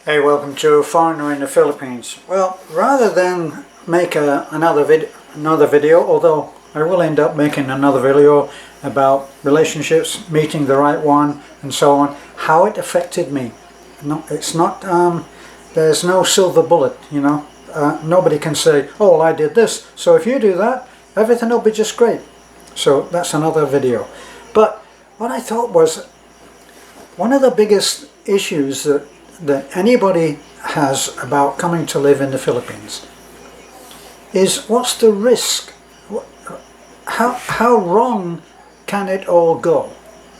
Hey, welcome to Foreigner in the Philippines. Well, rather than make another video, although I will end up making another video about relationships, meeting the right one, and so on, how it affected me. No, it's not. There's no silver bullet, you know. Nobody can say, "Oh, well, I did this, so if you do that, everything will be just great." So that's another video. But what I thought was one of the biggest issues that anybody has about coming to live in the Philippines is, what's the risk? How wrong can it all go?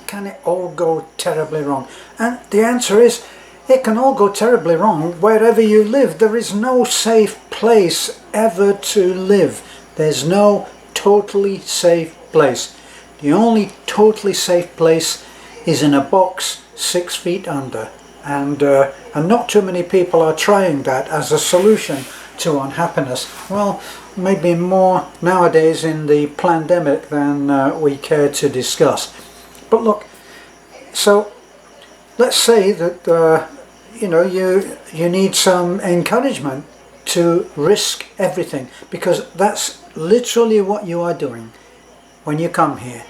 Can it all go terribly wrong? And the answer is, it can all go terribly wrong wherever you live. There is no safe place ever to live. There's no totally safe place. The only totally safe place is in a box 6 feet under. And not too many people are trying that as a solution to unhappiness. Well, maybe more nowadays in the pandemic than we care to discuss. But look, so let's say that you need some encouragement to risk everything, because that's literally what you are doing when you come here.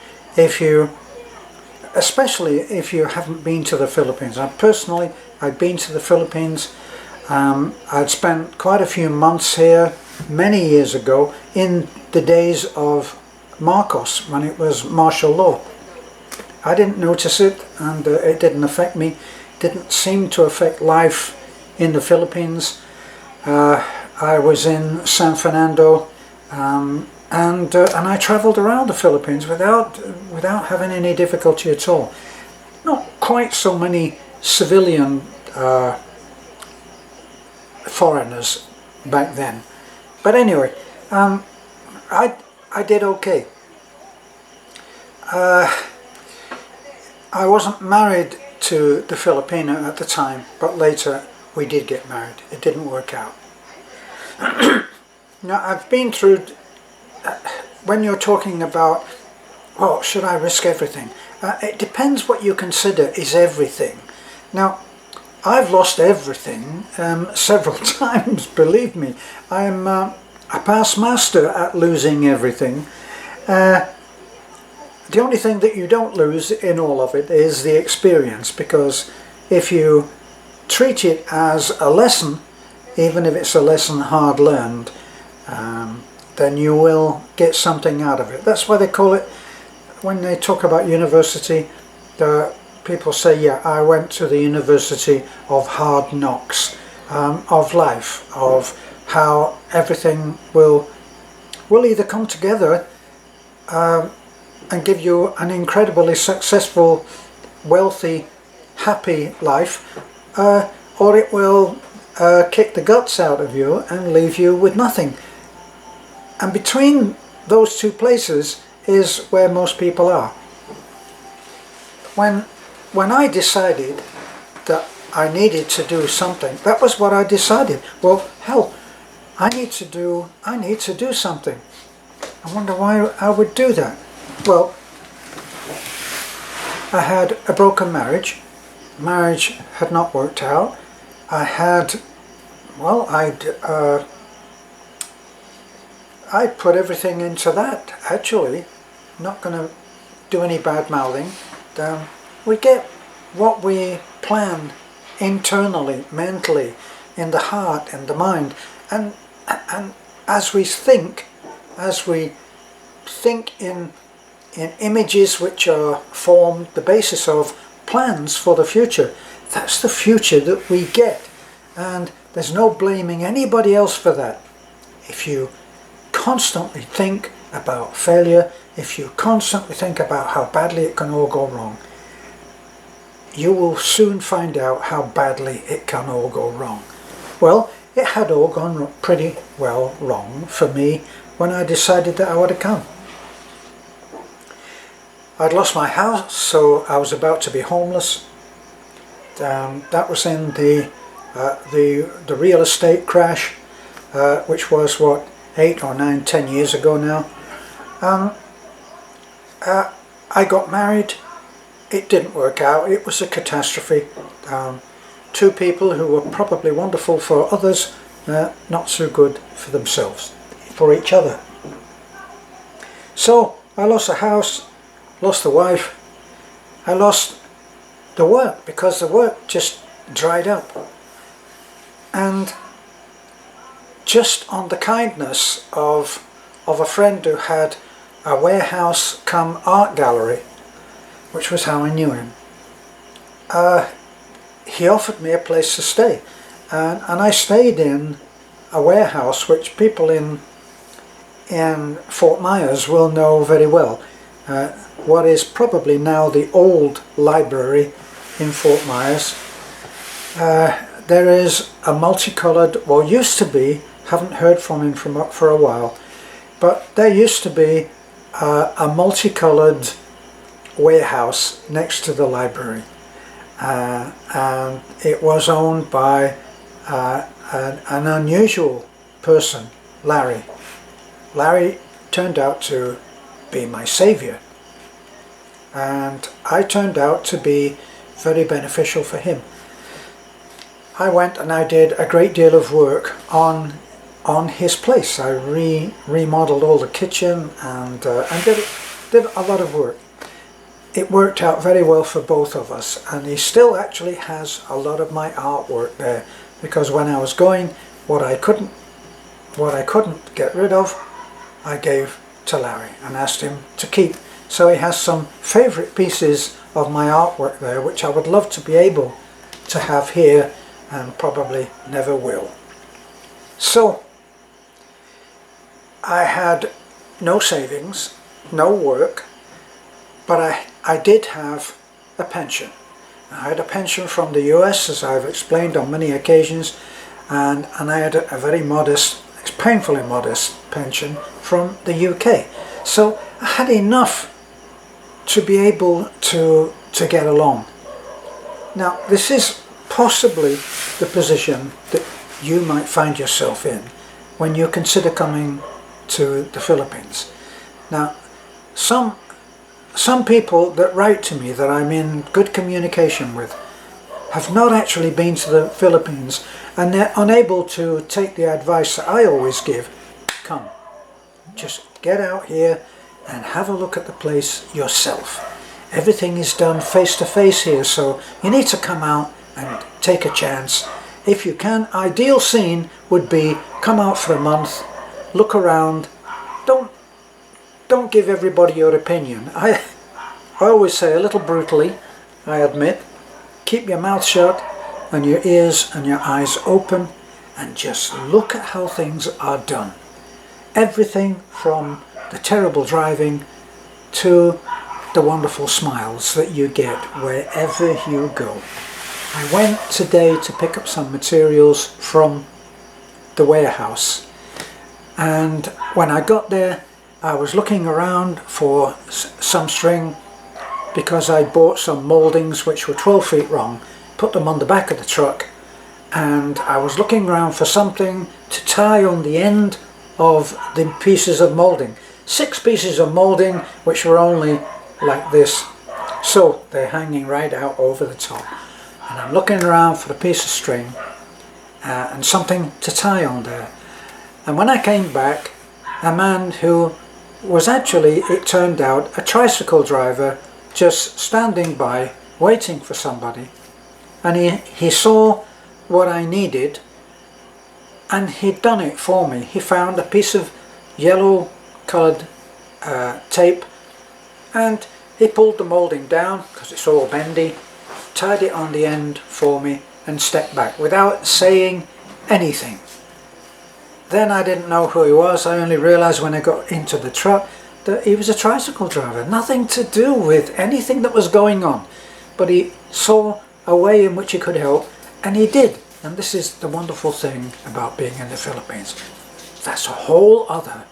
Especially if you haven't been to the Philippines. I'd been to the Philippines. I'd spent quite a few months here many years ago in the days of Marcos, when it was martial law. I didn't notice it, and it didn't affect me. Didn't seem to affect life in the Philippines. I was in San Fernando, and I travelled around the Philippines without having any difficulty at all. Not quite so many civilian foreigners back then, but anyway, I did okay. I wasn't married to the Filipina at the time, but later we did get married. It didn't work out. Now, I've been through. When you're talking about, well, should I risk everything? It depends what you consider is everything. Now, I've lost everything several times, believe me. I'm a past master at losing everything. The only thing that you don't lose in all of it is the experience, because if you treat it as a lesson, even if it's a lesson hard learned, then you will get something out of it. That's why they call it, when they talk about university, people say, yeah, I went to the university of hard knocks, of life, of how everything will either come together and give you an incredibly successful, wealthy, happy life, or it will kick the guts out of you and leave you with nothing. And between those two places is where most people are. When I decided that I needed to do something, that was what I decided. Well, hell, I need to do something. I wonder why I would do that. Well, I had a broken marriage. Marriage had not worked out. I put everything into that, actually. Not going to do any bad mouthing. We get what we plan internally, mentally, in the heart and the mind. And as we think in images which are formed the basis of plans for the future, that's the future that we get. And there's no blaming anybody else for that. If you constantly think about failure, if you constantly think about how badly it can all go wrong, you will soon find out how badly it can all go wrong. Well, it had all gone pretty well wrong for me when I decided that I would have come. I'd lost my house, so I was about to be homeless. That was in the real estate crash, which was what, 8 or 9, 10 years ago now. I got married. It didn't work out. It was a catastrophe. two people who were probably wonderful for others, not so good for themselves, for each other. So I lost the house, lost the wife, I lost the work because the work just dried up. And just on the kindness of a friend who had a warehouse come art gallery, which was how I knew him, he offered me a place to stay, and I stayed in a warehouse which people in Fort Myers will know very well. What is probably now the old library in Fort Myers. There is a multicolored, well, used to be, haven't heard from him for a while, but there used to be a multicolored warehouse next to the library, and it was owned by an unusual person, Larry. Larry turned out to be my saviour, and I turned out to be very beneficial for him. I went and I did a great deal of work on his place. I remodeled all the kitchen and did a lot of work. It worked out very well for both of us, and he still actually has a lot of my artwork there, because when I was going, what I couldn't get rid of, I gave to Larry and asked him to keep. So he has some favourite pieces of my artwork there, which I would love to be able to have here, and probably never will. So I had no savings, no work, but I did have a pension. I had a pension from the US, as I've explained on many occasions, and I had a very modest, painfully modest pension from the UK. So I had enough to be able to get along. Now, this is possibly the position that you might find yourself in when you consider coming to the Philippines. Now, some people that write to me that I'm in good communication with have not actually been to the Philippines, and they're unable to take the advice that I always give. Come, just get out here and have a look at the place yourself. Everything is done face to face here, so you need to come out and take a chance. If you can, ideal scene would be come out for a month, look around. Don't give everybody your opinion. I always say, a little brutally, I admit, keep your mouth shut and your ears and your eyes open and just look at how things are done. Everything from the terrible driving to the wonderful smiles that you get wherever you go. I went today to pick up some materials from the warehouse, and when I got there I was looking around for some string, because I bought some mouldings which were 12 feet long, put them on the back of the truck, and I was looking around for something to tie on the end of the pieces of moulding. 6 pieces of moulding which were only like this, so they're hanging right out over the top, and I'm looking around for a piece of string and something to tie on there. And when I came back, a man who was actually, it turned out, a tricycle driver, just standing by waiting for somebody, and he saw what I needed and he'd done it for me. He found a piece of yellow coloured tape, and he pulled the moulding down because it's all bendy, tied it on the end for me and stepped back without saying anything. Then I didn't know who he was. I only realised when I got into the truck that he was a tricycle driver. Nothing to do with anything that was going on. But he saw a way in which he could help, and he did. And this is the wonderful thing about being in the Philippines. That's a whole other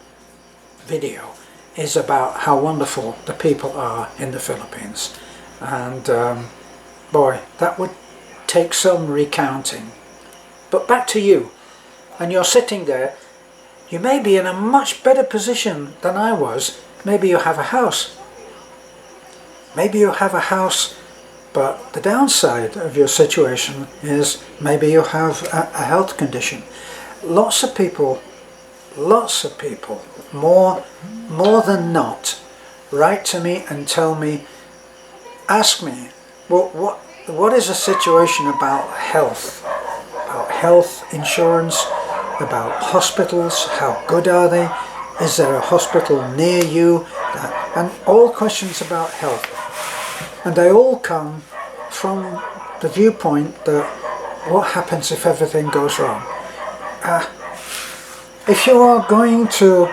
video, is about how wonderful the people are in the Philippines. And boy, that would take some recounting. But back to you. And you're sitting there, you may be in a much better position than I was. Maybe you have a house. Maybe you have a house But the downside of your situation is maybe you have a health condition. Lots of people, more than not, write to me and tell me, ask me, well, what is the situation about health insurance, about hospitals, how good are they, is there a hospital near you, and all questions about health. And they all come from the viewpoint that what happens if everything goes wrong. If you are going to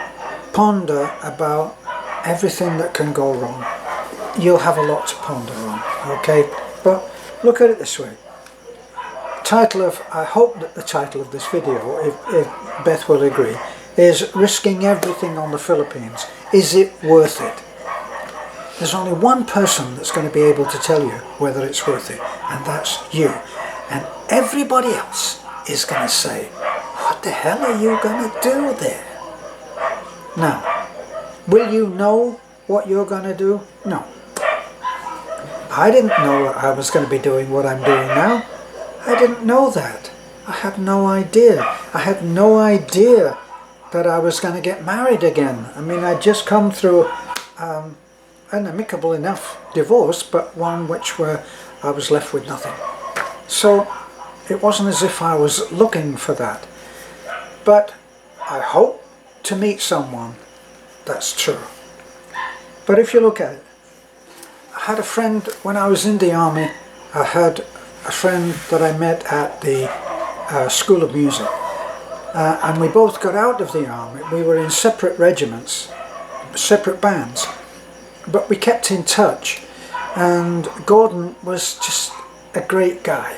ponder about everything that can go wrong, you'll have a lot to ponder on, okay? But look at it this way. I hope that the title of this video, if Beth will agree, is Risking Everything on the Philippines. Is it worth it? There's only one person that's going to be able to tell you whether it's worth it, and that's you. And everybody else is going to say, what the hell are you going to do there? Now, will you know what you're going to do? No. I didn't know I was going to be doing what I'm doing now. I didn't know that. I had no idea. I had no idea that I was going to get married again. I mean, I'd just come through an amicable enough divorce, but one where I was left with nothing. So it wasn't as if I was looking for that. But I hope to meet someone that's true. But if you look at it, I had a friend when I was in the army. I had a friend that I met at the School of Music, and we both got out of the army. We were in separate regiments, separate bands, but we kept in touch. And Gordon was just a great guy,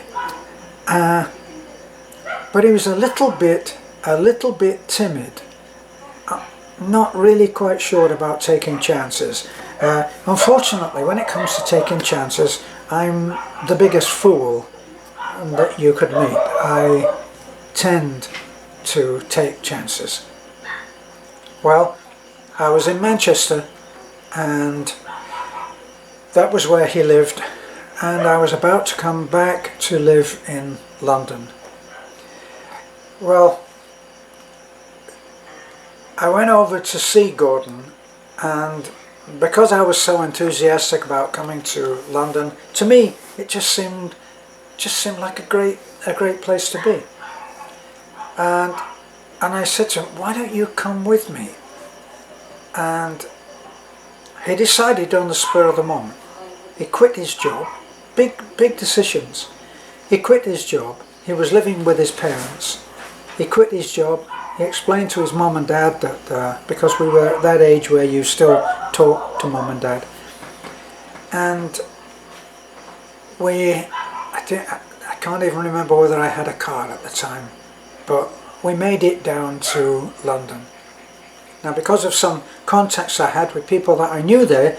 but he was a little bit timid, not really quite sure about taking chances. Unfortunately, when it comes to taking chances, I'm the biggest fool that you could meet. I tend to take chances. Well, I was in Manchester, and that was where he lived, and I was about to come back to live in London. Well, I went over to see Gordon, and because I was so enthusiastic about coming to London, to me it just seemed like a great place to be. And I said to him, why don't you come with me? And he decided on the spur of the moment. He quit his job, big decisions. He quit his job. He was living with his parents. He quit his job. He explained to his mum and dad that because we were at that age where you still talk to mum and dad, and I can't even remember whether I had a car at the time, but we made it down to London. Now, because of some contacts I had with people that I knew there,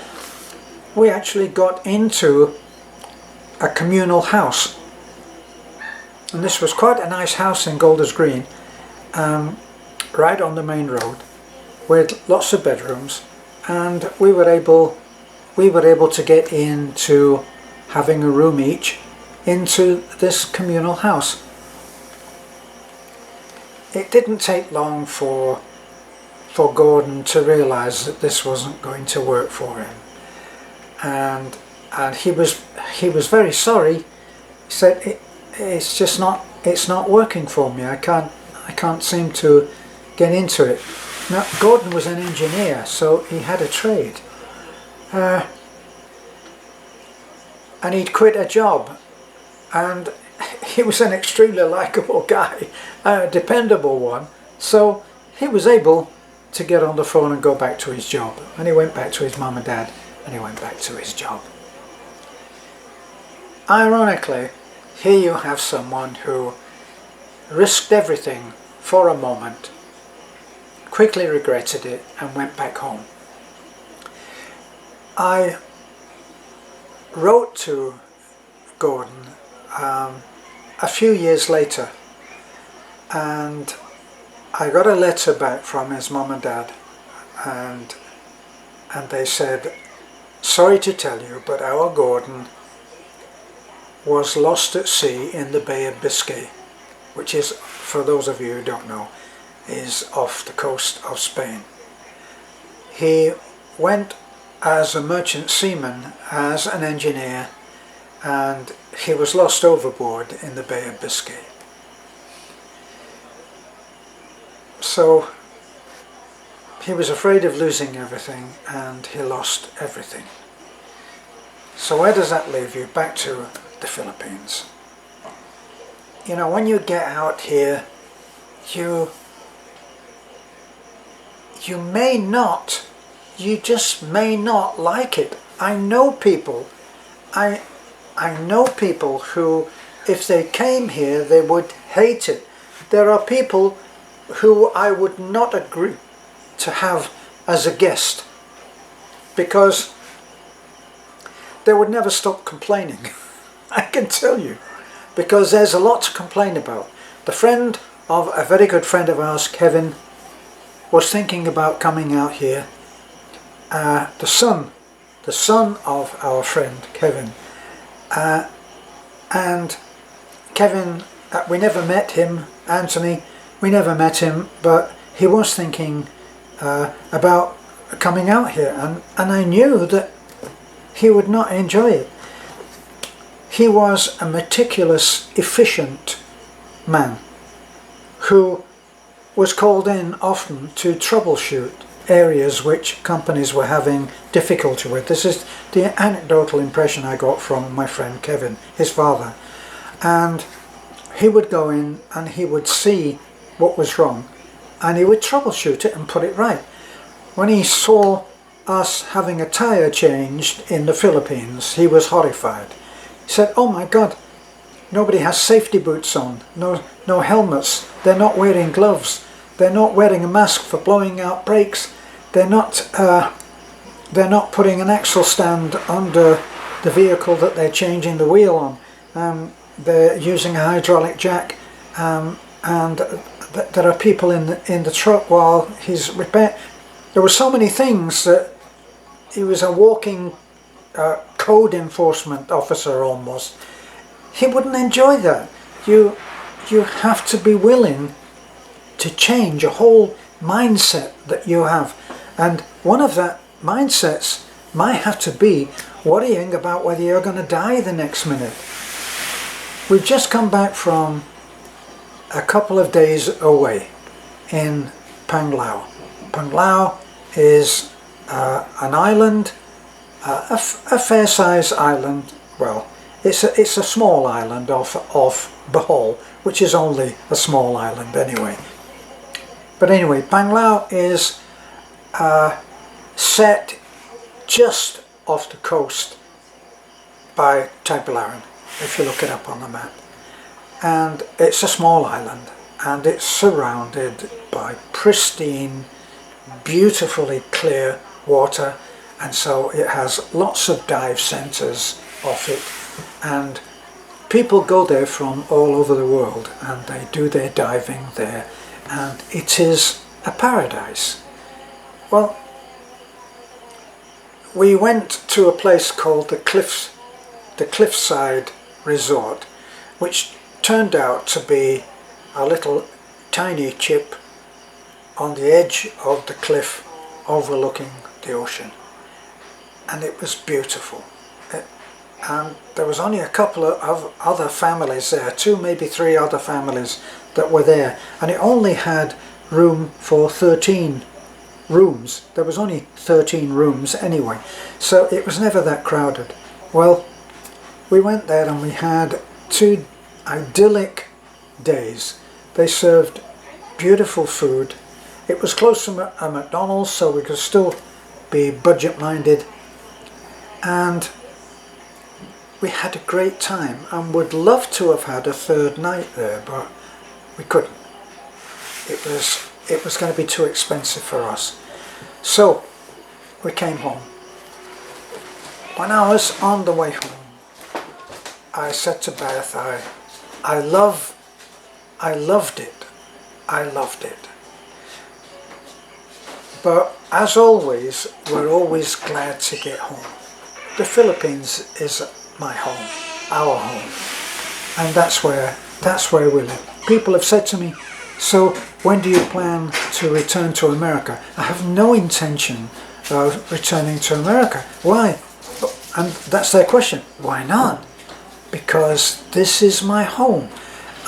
we actually got into a communal house, and this was quite a nice house in Golders Green, right on the main road, with lots of bedrooms, and we were able to get into having a room each into this communal house. It didn't take long for Gordon to realise that this wasn't going to work for him, and he was very sorry. He said, it's not working for me. I can't seem to get into it. Now, Gordon was an engineer, so he had a trade, and he'd quit a job, and he was an extremely likeable guy, a dependable one, so he was able to get on the phone and go back to his job, and he went back to his mum and dad, and he went back to his job. Ironically, here you have someone who risked everything for a moment, quickly regretted it, and went back home. I wrote to Gordon a few years later, and I got a letter back from his mum and dad, and they said, sorry to tell you, but our Gordon was lost at sea in the Bay of Biscay, which is, for those of you who don't know, is off the coast of Spain. He went as a merchant seaman, as an engineer, and he was lost overboard in the Bay of Biscay. So he was afraid of losing everything, and he lost everything. So where does that leave you? Back to the Philippines. You know, when you get out here, you just may not like it. I know people who, if they came here, they would hate it. There are people who I would not agree to have as a guest, because they would never stop complaining. I can tell you, because there's a lot to complain about. The friend of a very good friend of ours, Kevin, was thinking about coming out here. The son of our friend Kevin, and Kevin, we never met him. Anthony, we never met him, but he was thinking about coming out here, and I knew that he would not enjoy it. He was a meticulous, efficient man who was called in often to troubleshoot areas which companies were having difficulty with. This is the anecdotal impression I got from my friend Kevin, his father. And he would go in and he would see what was wrong, and he would troubleshoot it and put it right. When he saw us having a tyre changed in the Philippines, he was horrified. He said, "Oh my God, nobody has safety boots on, no helmets, they're not wearing gloves, they're not wearing a mask for blowing out brakes, they're not putting an axle stand under the vehicle that they're changing the wheel on, they're using a hydraulic jack, and there are people in the truck while he's repairing." There were so many things that he was a walking code enforcement officer almost. He wouldn't enjoy that. You have to be willing to change a whole mindset that you have, and one of that mindsets might have to be worrying about whether you're going to die the next minute. We've just come back from a couple of days away in Panglao. Panglao is an island, a fair-sized island. Well, it's a small island off Bohol, which is only a small island anyway. But anyway, Panglao is set just off the coast by Tagbilaran, if you look it up on the map. And it's a small island, and it's surrounded by pristine, beautifully clear water, and so it has lots of dive centres off it, and people go there from all over the world and they do their diving there, and it is a paradise. Well, we went to a place called the Cliffside Resort, which turned out to be a little tiny chip on the edge of the cliff overlooking the ocean, and it was beautiful. And there was only a couple of other families there, 2, maybe 3 other families that were there, and it only had room for 13 rooms. There was only 13 rooms anyway, so it was never that crowded. Well, we went there and we had 2 idyllic days. They served beautiful food. It was close to a McDonald's, so we could still be budget minded, and we had a great time, and would love to have had a 3rd night there, but we couldn't. It was going to be too expensive for us. So we came home. When I was on the way home, I said to Beth, I loved it. I loved it. But as always, we're always glad to get home. The Philippines is my home. our home. And that's where we live. People have said to me, so when do you plan to return to America? I have no intention of returning to America. Why? And that's their question. Why not? Because this is my home.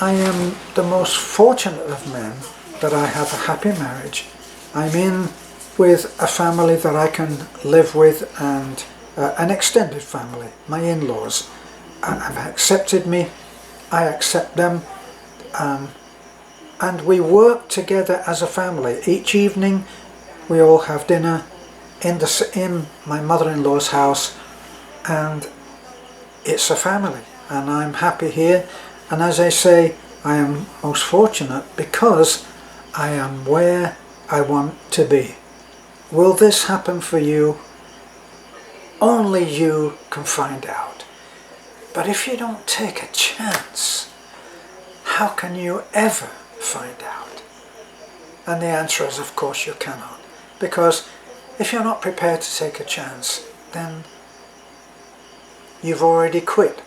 I am the most fortunate of men that I have a happy marriage. I'm in with a family that I can live with, and an extended family. My in-laws have accepted me. I accept them. And we work together as a family. Each evening we all have dinner in my mother-in-law's house, and it's a family, and I'm happy here. And as I say, I am most fortunate because I am where I want to be. Will this happen for you? Only you can find out. But if you don't take a chance, how can you ever find out? And the answer is, of course, you cannot. Because if you're not prepared to take a chance, then you've already quit.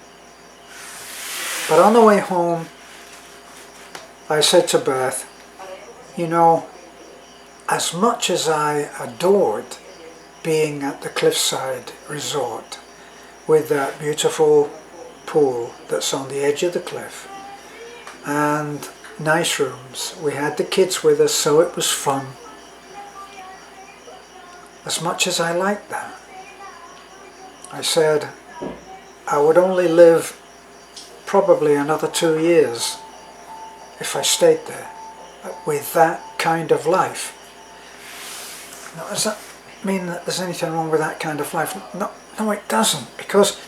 But on the way home, I said to Beth, you know, as much as I adored being at the Cliffside Resort with that beautiful pool that's on the edge of the cliff and nice rooms, we had the kids with us, so it was fun. As much as I liked that, I said I would only live probably another 2 years if I stayed there with that kind of life. Now, does that mean that there's anything wrong with that kind of life? No, it doesn't, because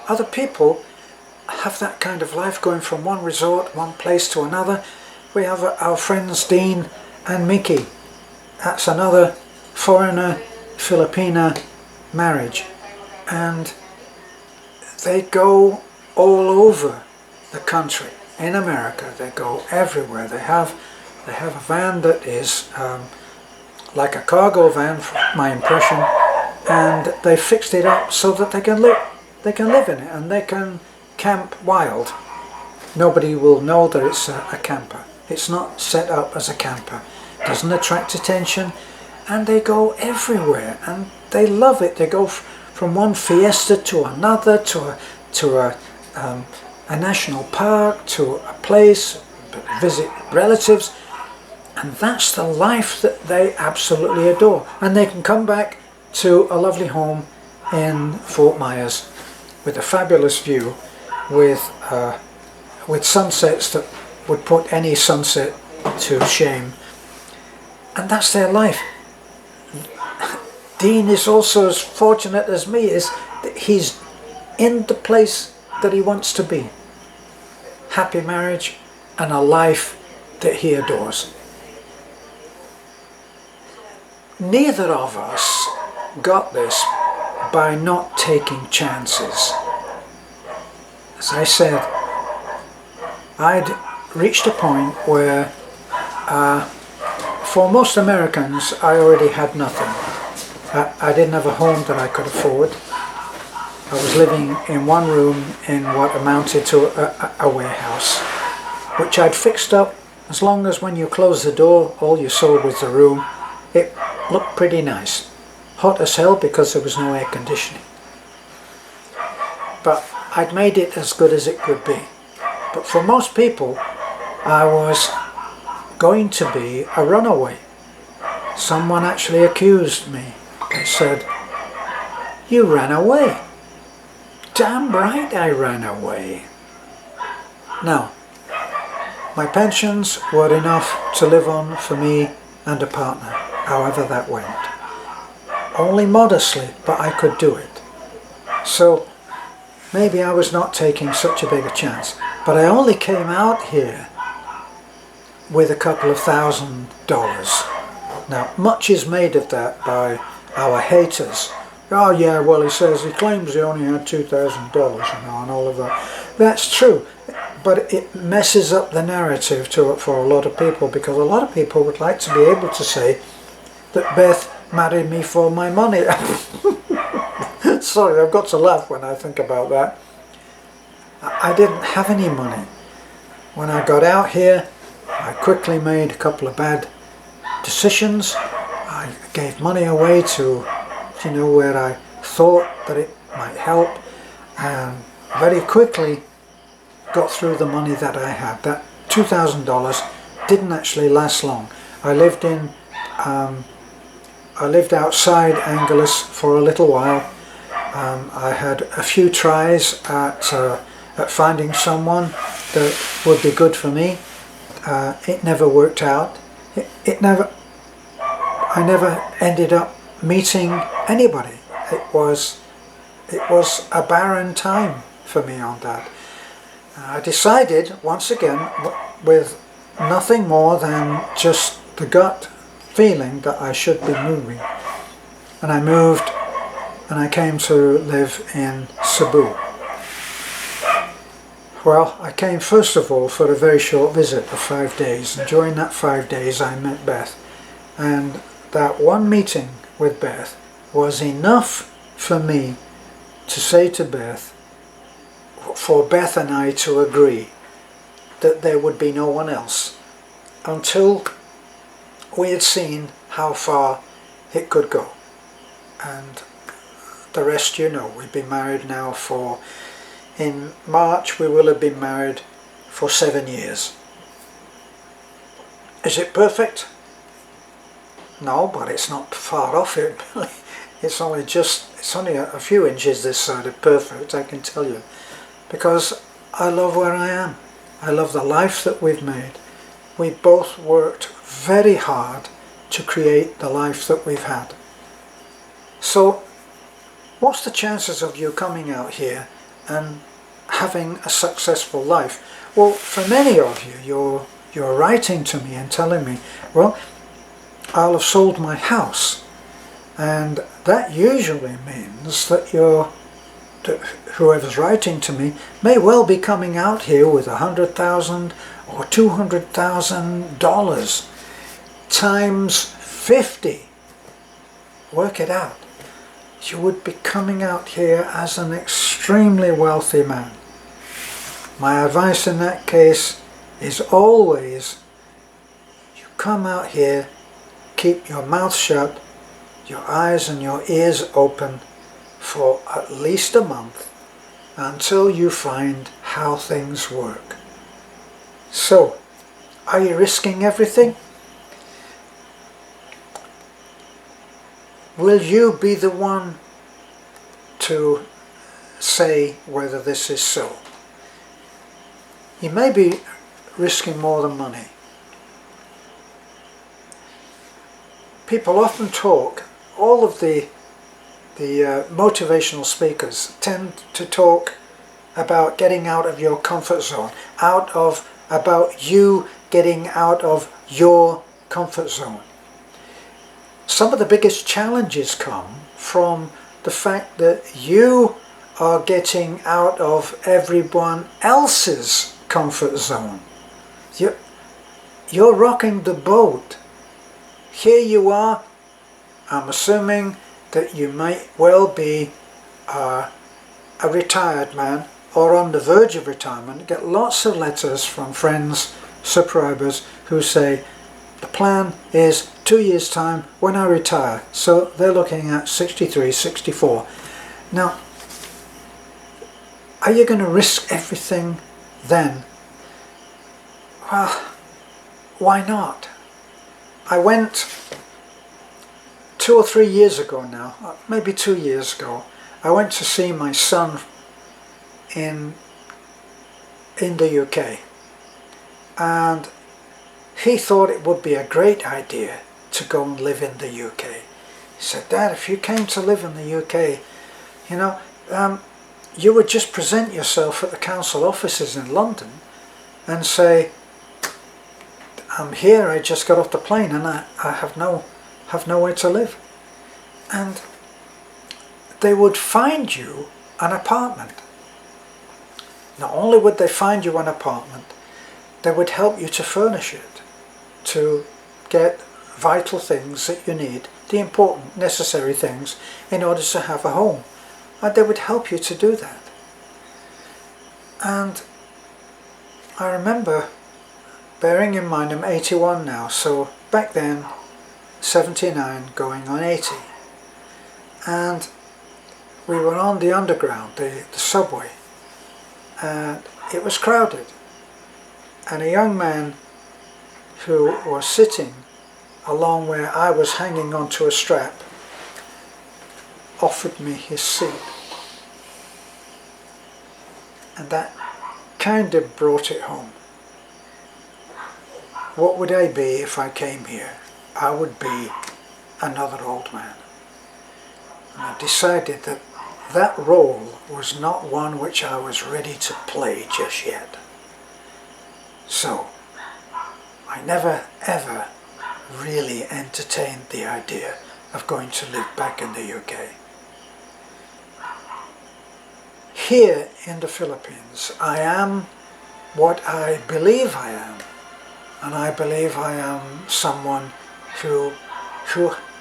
other people have that kind of life, going from one resort, one place to another. We have our friends Dean and Mickey. That's another foreigner, Filipina marriage, and they go all over the country. In America, they go everywhere. They have a van that is like a cargo van, from my impression, and they fixed it up so that they can live in it, and they can camp wild. Nobody will know that it's a camper. It's not set up as a camper. It doesn't attract attention, and they go everywhere, and they love it. They go from one fiesta to another, to a national park, to a place, visit relatives, and that's the life that they absolutely adore. And they can come back to a lovely home in Fort Myers with a fabulous view, with sunsets that would put any sunset to shame. And that's their life. Dean is also as fortunate as me, is that he's in the place that he wants to be. Happy marriage and a life that he adores. Neither of us got this by not taking chances. As I said, I'd reached a point where for most Americans I already had nothing. I didn't have a home that I could afford. I was living in one room in what amounted to a warehouse, which I'd fixed up. As long as when you closed the door all you saw was the room, it looked pretty nice. Hot as hell because there was no air conditioning. But I'd made it as good as it could be. But for most people, I was going to be a runaway. Someone actually accused me. They said, "You ran away." Damn right I ran away. Now, my pensions were enough to live on for me and a partner, however that went. Only modestly, but I could do it. So maybe I was not taking such a big a chance, but I only came out here with a couple of $1,000. Now, much is made of that by our haters. Oh yeah, well, he claims he only had $2,000, and all of that. That's true, but it messes up the narrative for a lot of people, because a lot of people would like to be able to say that Beth married me for my money. Sorry, I've got to laugh when I think about that. I didn't have any money. When I got out here, I quickly made a couple of bad decisions. I gave money away to, where I thought that it might help, and very quickly got through the money that I had. That $2,000 didn't actually last long. I lived outside Angeles for a little while. I had a few tries at finding someone that would be good for me. It never worked out. I never ended up meeting anybody. It was a barren time for me on that. I decided once again, with nothing more than just the gut feeling, that I should be moving. And I moved, and I came to live in Cebu. Well, I came first of all for a very short visit of 5 days, and during that 5 days I met Beth. And that one meeting with Beth was enough for me to say to Beth, for Beth and I to agree that there would be no one else until we had seen how far it could go. And the rest you know. We've been married now in March we will have been married for 7 years. Is it perfect? No, but it's not far off it. It's only a few inches this side of perfect, I can tell you. Because I love where I am. I love the life that we've made. We both worked very hard to create the life that we've had. So, what's the chances of you coming out here and having a successful life? Well, for many of you, you're writing to me and telling me, well, I'll have sold my house. And that usually means that whoever's writing to me may well be coming out here with $100,000 or $200,000 times 50. Work it out. You would be coming out here as an extremely wealthy man. My advice in that case is always, you come out here, keep your mouth shut, your eyes and your ears open for at least a month until you find how things work. So, are you risking everything? Will you be the one to say whether this is so? You may be risking more than money. People often talk, all of the motivational speakers tend to talk about getting out of your comfort zone, about you getting out of your comfort zone. Some of the biggest challenges come from the fact that you are getting out of everyone else's comfort zone. You're rocking the boat. Here you are, I'm assuming that you might well be a retired man or on the verge of retirement. Get lots of letters from friends, subscribers who say, the plan is 2 years' time when I retire. So they're looking at 63, 64. Now, are you going to risk everything then? Well, why not? I went 2 or 3 years ago now, maybe 2 years ago, I went to see my son in the UK, and he thought it would be a great idea to go and live in the UK. He said, Dad, if you came to live in the UK, you would just present yourself at the council offices in London and say, I'm here, I just got off the plane and I have nowhere to live. And they would find you an apartment. Not only would they find you an apartment, they would help you to furnish it, to get vital things that you need, the important, necessary things, in order to have a home. And they would help you to do that. And I remember, bearing in mind I'm 81 now, so back then 79 going on 80, and we were on the underground, the subway, and it was crowded, and a young man who was sitting along where I was hanging onto a strap offered me his seat, and that kind of brought it home. What would I be if I came here? I would be another old man. And I decided that that role was not one which I was ready to play just yet. So I never ever really entertained the idea of going to live back in the UK. Here in the Philippines, I am what I believe I am, and I believe I am someone who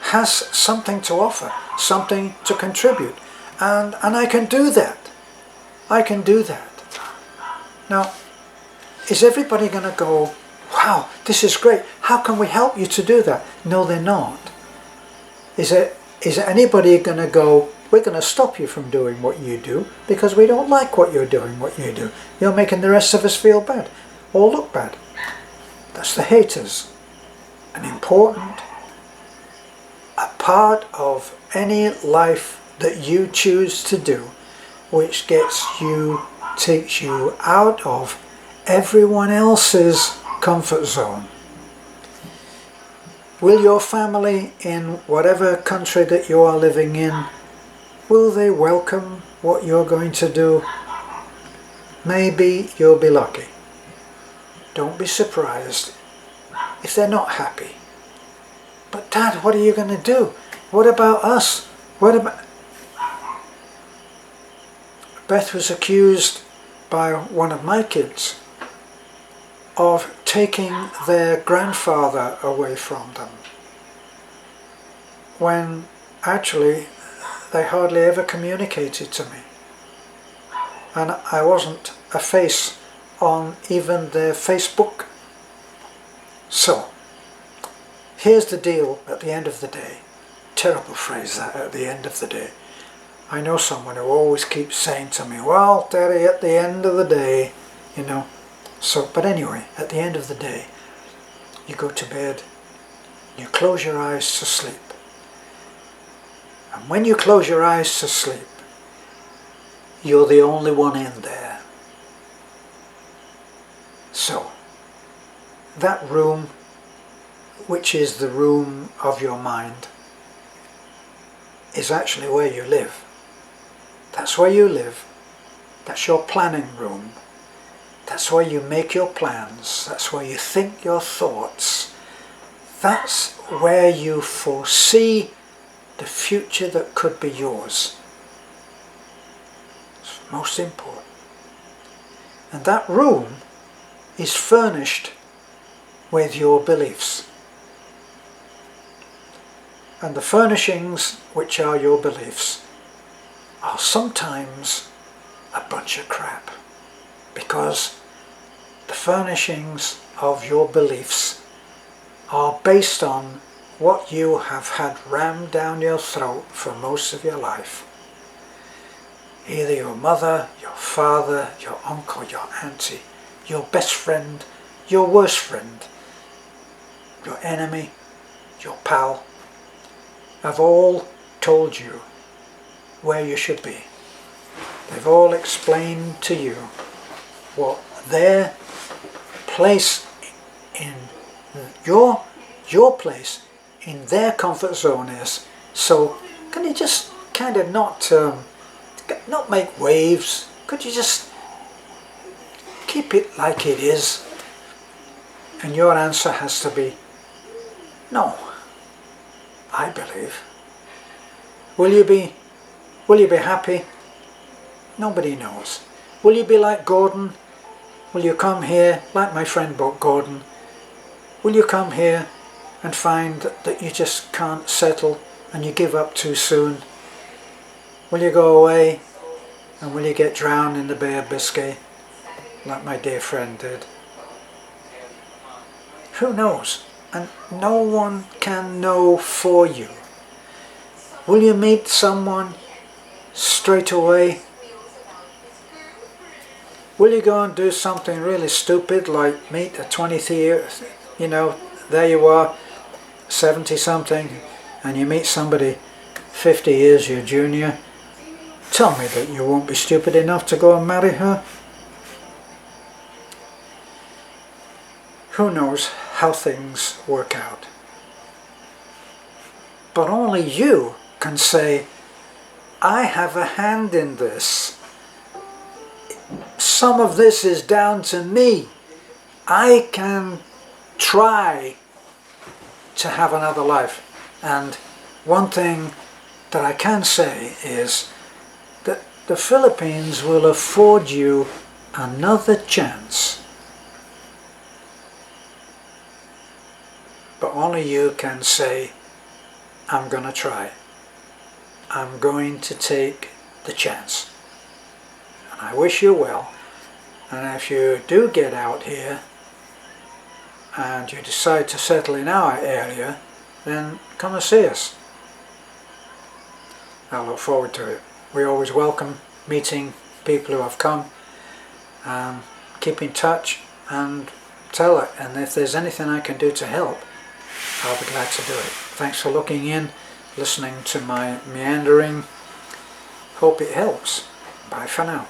has something to offer, something to contribute, and I can do that. I can do that. Now, is everybody going to go, wow, this is great, how can we help you to do that? No, they're not. Is anybody going to go, we're going to stop you from doing what you do because we don't like what you're doing, what you do. You're making the rest of us feel bad or look bad. That's the haters. An important a part of any life that you choose to do, which takes you out of everyone else's comfort zone. Will your family in whatever country that you are living in, will they welcome what you're going to do? Maybe you'll be lucky. Don't be surprised if they're not happy. But Dad, what are you going to do? What about us? Beth was accused by one of my kids of taking their grandfather away from them, when actually they hardly ever communicated to me, and I wasn't a face on even their Facebook. So here's the deal at the end of the day. Terrible phrase that, at the end of the day. I know someone who always keeps saying to me, well, Terry, at the end of the day, you know. So, but anyway, at the end of the day, you go to bed, you close your eyes to sleep. And when you close your eyes to sleep, you're the only one in there. So, that room, which is the room of your mind, is actually where you live. That's where you live. That's your planning room. That's where you make your plans. That's where you think your thoughts. That's where you foresee the future that could be yours. It's most important. And that room is furnished with your beliefs. And the furnishings, which are your beliefs, are sometimes a bunch of crap, because the furnishings of your beliefs are based on what you have had rammed down your throat for most of your life. Either your mother, your father, your uncle, your auntie, your best friend, your worst friend, your enemy, your pal, have all told you where you should be. They've all explained to you what their place in your place in their comfort zone is. So can you just kind of not make waves? Could you just keep it like it is? And your answer has to be no, I believe. Will you be happy? Nobody knows. Will you be like Gordon? Will you come here, like my friend Gordon? Will you come here and find that you just can't settle and you give up too soon? Will you go away and will you get drowned in the Bay of Biscay? like my dear friend did. Who knows? And no one can know for you. Will you meet someone straight away? Will you go and do something really stupid like meet a 20-year, you know, there you are, 70 something, and you meet somebody 50 years your junior? Tell me that you won't be stupid enough to go and marry her? Who knows how things work out? But only you can say, I have a hand in this. Some of this is down to me. I can try to have another life. And one thing that I can say is that the Philippines will afford you another chance. But only you can say, I'm going to try. I'm going to take the chance. And I wish you well. And if you do get out here and you decide to settle in our area, then come and see us. I look forward to it. We always welcome meeting people who have come. Keep in touch and tell it. And if there's anything I can do to help, I'll be glad to do it. Thanks for looking in, listening to my meandering. Hope it helps. Bye for now.